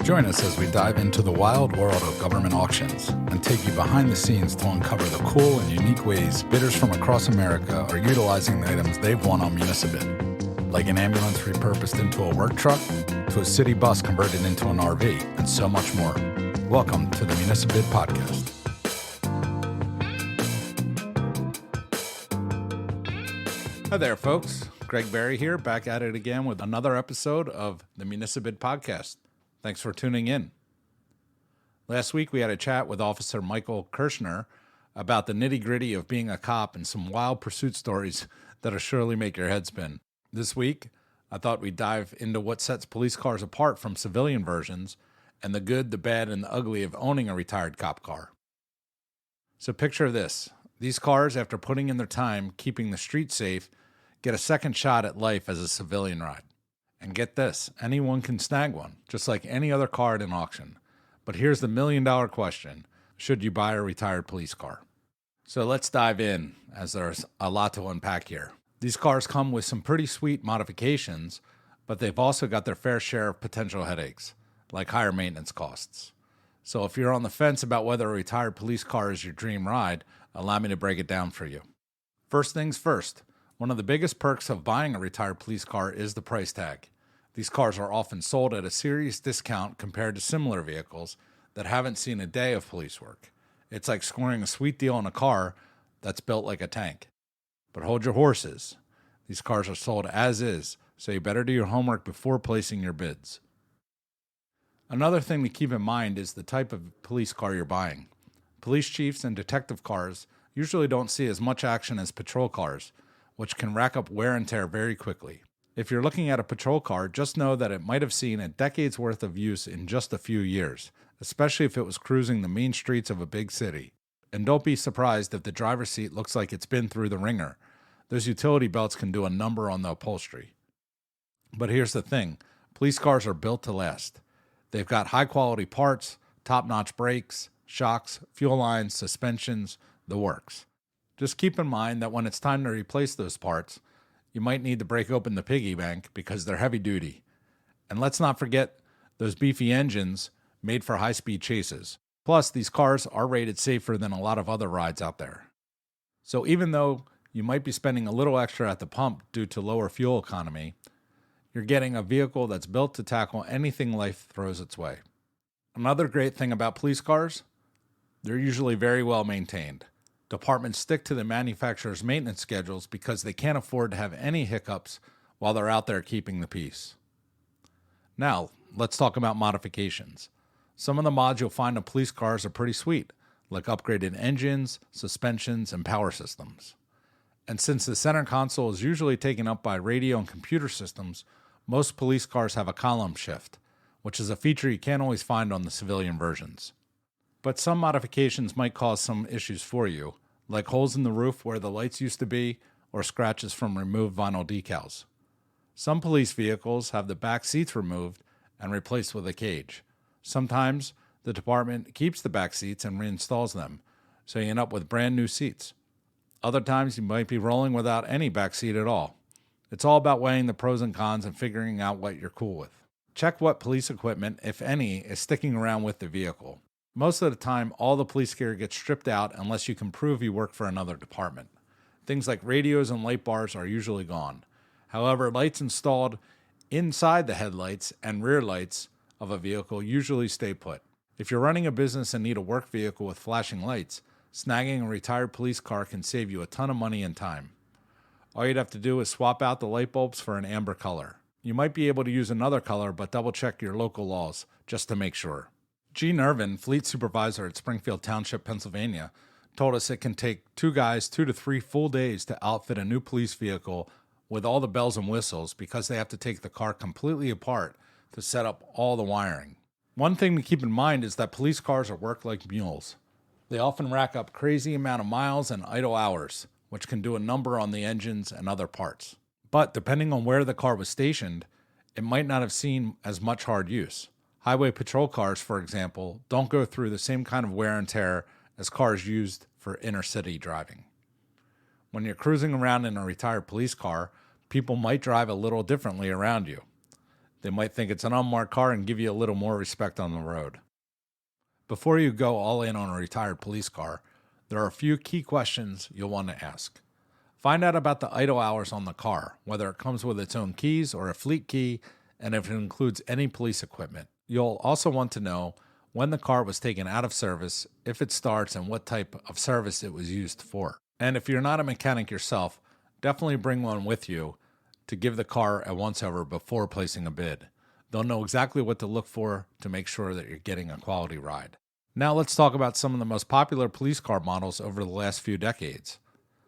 Join us as we dive into the wild world of government auctions and take you behind the scenes to uncover the cool and unique ways bidders from across America are utilizing the items they've won on Municibid, like an ambulance repurposed into a work truck to a city bus converted into an RV, and so much more. Welcome to the Municibid Podcast. Hi there, folks. Greg Barry here, back at it again with another episode of the Municibid Podcast. Thanks for tuning in. Last week, we had a chat with Officer Michael Kirshner about the nitty-gritty of being a cop and some wild pursuit stories that'll surely make your head spin. This week, I thought we'd dive into what sets police cars apart from civilian versions and the good, the bad, and the ugly of owning a retired cop car. So picture this. These cars, after putting in their time keeping the street safe, get a second shot at life as a civilian ride. And get this, anyone can snag one, just like any other car at an auction. But here's the million-dollar question. Should you buy a retired police car? So let's dive in, as there's a lot to unpack here. These cars come with some pretty sweet modifications, but they've also got their fair share of potential headaches, like higher maintenance costs. So if you're on the fence about whether a retired police car is your dream ride, allow me to break it down for you. First things first. One of the biggest perks of buying a retired police car is the price tag. These cars are often sold at a serious discount compared to similar vehicles that haven't seen a day of police work. It's like scoring a sweet deal on a car that's built like a tank. But hold your horses. These cars are sold as is, so you better do your homework before placing your bids. Another thing to keep in mind is the type of police car you're buying. Police chiefs and detective cars usually don't see as much action as patrol cars, which can rack up wear and tear very quickly. If you're looking at a patrol car, just know that it might have seen a decade's worth of use in just a few years, especially if it was cruising the main streets of a big city. And don't be surprised if the driver's seat looks like it's been through the ringer. Those utility belts can do a number on the upholstery. But here's the thing, police cars are built to last. They've got high-quality parts, top-notch brakes, shocks, fuel lines, suspensions, the works. Just keep in mind that when it's time to replace those parts, you might need to break open the piggy bank because they're heavy duty. And let's not forget those beefy engines made for high-speed chases. Plus, these cars are rated safer than a lot of other rides out there. So even though you might be spending a little extra at the pump due to lower fuel economy, you're getting a vehicle that's built to tackle anything life throws its way. Another great thing about police cars, they're usually very well maintained. Departments stick to the manufacturer's maintenance schedules because they can't afford to have any hiccups while they're out there keeping the peace. Now, let's talk about modifications. Some of the mods you'll find in police cars are pretty sweet, like upgraded engines, suspensions, and power systems. And since the center console is usually taken up by radio and computer systems, most police cars have a column shift, which is a feature you can't always find on the civilian versions. But some modifications might cause some issues for you, like holes in the roof where the lights used to be, or scratches from removed vinyl decals. Some police vehicles have the back seats removed and replaced with a cage. Sometimes the department keeps the back seats and reinstalls them, so you end up with brand new seats. Other times you might be rolling without any back seat at all. It's all about weighing the pros and cons and figuring out what you're cool with. Check what police equipment, if any, is sticking around with the vehicle. Most of the time, all the police gear gets stripped out unless you can prove you work for another department. Things like radios and light bars are usually gone. However, lights installed inside the headlights and rear lights of a vehicle usually stay put. If you're running a business and need a work vehicle with flashing lights, snagging a retired police car can save you a ton of money and time. All you'd have to do is swap out the light bulbs for an amber color. You might be able to use another color, but double check your local laws just to make sure. Gene Irvin, fleet supervisor at Springfield Township, Pennsylvania, told us it can take 2 guys 2 to 3 full days to outfit a new police vehicle with all the bells and whistles because they have to take the car completely apart to set up all the wiring. One thing to keep in mind is that police cars are worked like mules. They often rack up crazy amount of miles and idle hours, which can do a number on the engines and other parts. But depending on where the car was stationed, it might not have seen as much hard use. Highway patrol cars, for example, don't go through the same kind of wear and tear as cars used for inner-city driving. When you're cruising around in a retired police car, people might drive a little differently around you. They might think it's an unmarked car and give you a little more respect on the road. Before you go all in on a retired police car, there are a few key questions you'll want to ask. Find out about the idle hours on the car, whether it comes with its own keys or a fleet key, and if it includes any police equipment. You'll also want to know when the car was taken out of service, if it starts, and what type of service it was used for. And if you're not a mechanic yourself, definitely bring one with you to give the car a once-over before placing a bid. They'll know exactly what to look for to make sure that you're getting a quality ride. Now let's talk about some of the most popular police car models over the last few decades.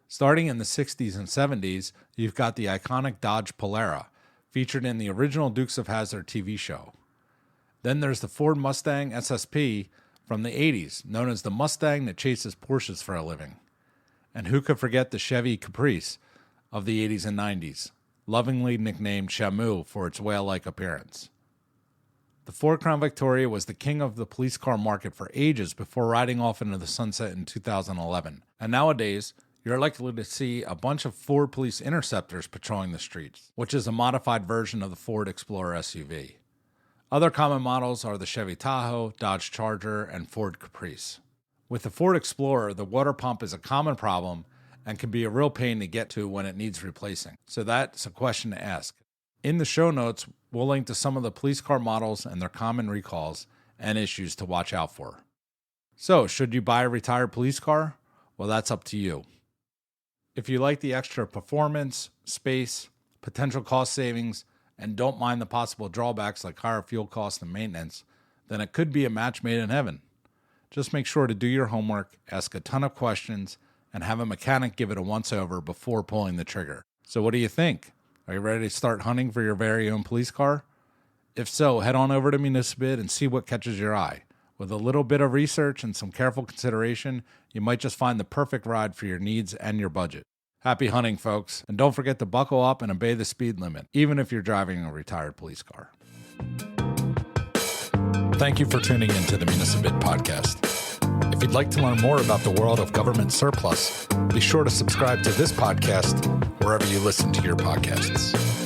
Starting in the 60s and 70s, you've got the iconic Dodge Polara, featured in the original Dukes of Hazzard TV show. Then there's the Ford Mustang SSP from the 80s, known as the Mustang that chases Porsches for a living. And who could forget the Chevy Caprice of the 80s and 90s, lovingly nicknamed Shamu for its whale-like appearance. The Ford Crown Victoria was the king of the police car market for ages before riding off into the sunset in 2011. And nowadays, you're likely to see a bunch of Ford Police Interceptors patrolling the streets, which is a modified version of the Ford Explorer SUV. Other common models are the Chevy Tahoe, Dodge Charger, and Ford Caprice. With the Ford Explorer, the water pump is a common problem and can be a real pain to get to when it needs replacing. So that's a question to ask. In the show notes, we'll link to some of the police car models and their common recalls and issues to watch out for. So, should you buy a retired police car? Well, that's up to you. If you like the extra performance, space, potential cost savings, and don't mind the possible drawbacks like higher fuel costs and maintenance, then it could be a match made in heaven. Just make sure to do your homework, ask a ton of questions, and have a mechanic give it a once-over before pulling the trigger. So what do you think? Are you ready to start hunting for your very own police car? If so, head on over to Municibid and see what catches your eye. With a little bit of research and some careful consideration, you might just find the perfect ride for your needs and your budget. Happy hunting, folks, and don't forget to buckle up and obey the speed limit, even if you're driving a retired police car. Thank you for tuning in to the Municibid podcast. If you'd like to learn more about the world of government surplus, be sure to subscribe to this podcast wherever you listen to your podcasts.